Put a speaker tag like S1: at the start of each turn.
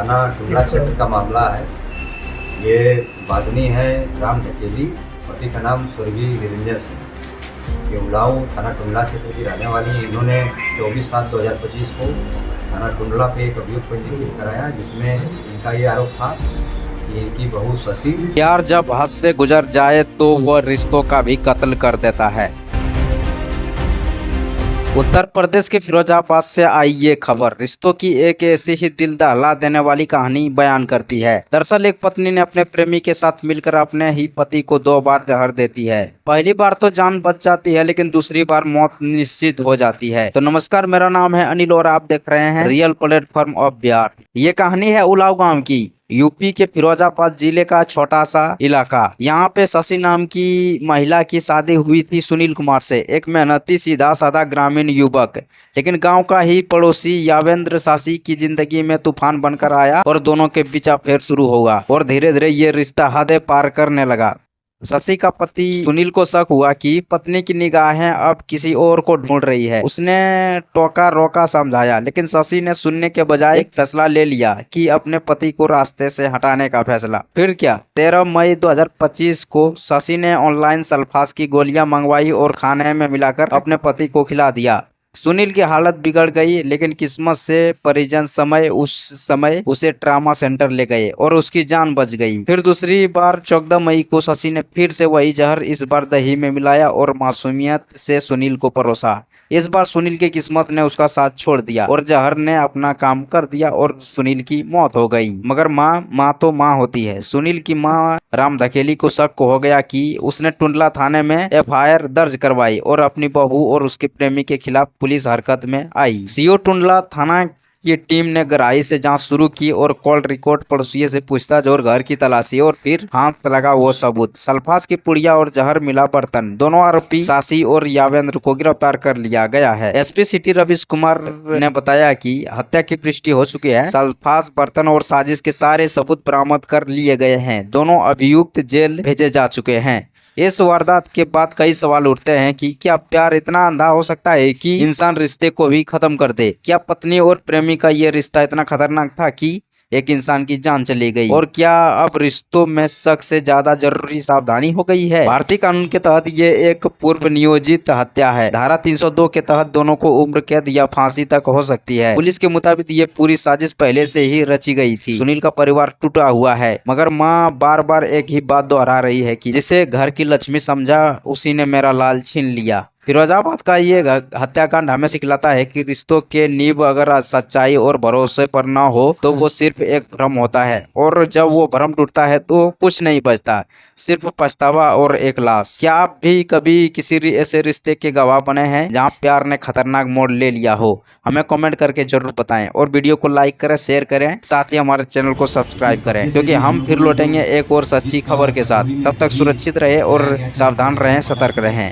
S1: थाना टुंडला क्षेत्र का मामला है। ये वादनी है राम ढकेली, पति का नाम स्वर्गीय वीरेंद्र सिंह। ये उलाऊ थाना टुंडला क्षेत्र की रहने वाली हैं। इन्होंने 24/7/2025 को थाना टुंडला पे एक अभियोग पंजीकृत कराया, जिसमें इनका ये आरोप था कि इनकी बहू शशि
S2: प्यार जब हद से गुजर जाए तो वह रिश्तों का भी कत्ल कर देता है। उत्तर प्रदेश के फिरोजाबाद से आई ये खबर रिश्तों की एक ऐसी ही दिल दहला देने वाली कहानी बयान करती है। दरअसल एक पत्नी ने अपने प्रेमी के साथ मिलकर अपने ही पति को 2 बार जहर देती है। पहली बार तो जान बच जाती है, लेकिन दूसरी बार मौत निश्चित हो जाती है। तो नमस्कार, मेरा नाम है अनिल और आप देख रहे हैं रियल प्लेटफॉर्म ऑफ बिहार। ये कहानी है उलाव गाँव की, यूपी के फिरोजाबाद जिले का छोटा सा इलाका। यहाँ पे शशि नाम की महिला की शादी हुई थी सुनील कुमार से, एक मेहनती सीधा साधा ग्रामीण युवक। लेकिन गांव का ही पड़ोसी यावेंद्र शशि की जिंदगी में तूफान बनकर आया और दोनों के बीच अफेयर शुरू होगा और धीरे धीरे ये रिश्ता हदें पार करने लगा। शशि का पति सुनील को शक हुआ कि पत्नी की निगाहें अब किसी और को ढूंढ रही है। उसने टोका रोका समझाया, लेकिन शशि ने सुनने के बजाय एक फैसला ले लिया कि अपने पति को रास्ते से हटाने का फैसला। फिर क्या, 13 मई 2025 को शशि ने ऑनलाइन सल्फास की गोलियां मंगवाई और खाने में मिलाकर अपने पति को खिला दिया। सुनील की हालत बिगड़ गई, लेकिन किस्मत से परिजन उस समय उसे ट्रामा सेंटर ले गए और उसकी जान बच गई। फिर दूसरी बार 14 मई को शशि ने फिर से वही जहर इस बार दही में मिलाया और मासूमियत से सुनील को परोसा। इस बार सुनील की किस्मत ने उसका साथ छोड़ दिया और जहर ने अपना काम कर दिया और सुनील की मौत हो गई। मगर माँ तो माँ होती है। सुनील की माँ राम ढकेली को शक हो गया कि उसने टुंडला थाने में FIR दर्ज करवाई और अपनी बहू और उसके प्रेमी के खिलाफ पुलिस हरकत में आई। CO टुंडला थाना की टीम ने गहराई से जांच शुरू की और कॉल रिकॉर्ड, पड़ोसियों से पूछताछ और घर की तलाशी, और फिर हाथ लगा वो सबूत, सल्फास की पुड़िया और जहर मिला बर्तन। दोनों आरोपी शशि और यावेंद्र को गिरफ्तार कर लिया गया है। SP सिटी रविश कुमार ने बताया कि हत्या की पुष्टि हो चुकी है। सल्फास, बर्तन और साजिश के सारे सबूत बरामद कर लिए गए हैं। दोनों अभियुक्त जेल भेजे जा चुके हैं। इस वारदात के बाद कई सवाल उठते हैं कि क्या प्यार इतना अंधा हो सकता है कि इंसान रिश्ते को भी खत्म कर दे? क्या पत्नी और प्रेमी का ये रिश्ता इतना खतरनाक था कि एक इंसान की जान चली गई? और क्या अब रिश्तों में शक से ज्यादा जरूरी सावधानी हो गई है? भारतीय कानून के तहत ये एक पूर्व नियोजित हत्या है। धारा 302 के तहत दोनों को उम्र कैद या फांसी तक हो सकती है। पुलिस के मुताबिक ये पूरी साजिश पहले से ही रची गई थी। सुनील का परिवार टूटा हुआ है, मगर माँ बार बार एक ही बात दोहरा रही है कि जिसे घर की लक्ष्मी समझा उसी ने मेरा लाल छीन लिया। फिरोजाबाद का ये हत्याकांड हमें सिखलाता है कि रिश्तों के नींव अगर सच्चाई और भरोसे पर न हो तो वो सिर्फ एक भ्रम होता है, और जब वो भ्रम टूटता है तो कुछ नहीं बचता, सिर्फ पछतावा और एक लाश। क्या आप भी कभी किसी ऐसे रिश्ते के गवाह बने हैं जहां प्यार ने खतरनाक मोड़ ले लिया हो? हमें कमेंट करके जरूर बताएं और वीडियो को लाइक करें, शेयर करें, साथ ही हमारे चैनल को सब्सक्राइब करें, क्योंकि हम फिर लौटेंगे एक और सच्ची खबर के साथ। तब तक सुरक्षित रहे और सावधान रहें, सतर्क रहें।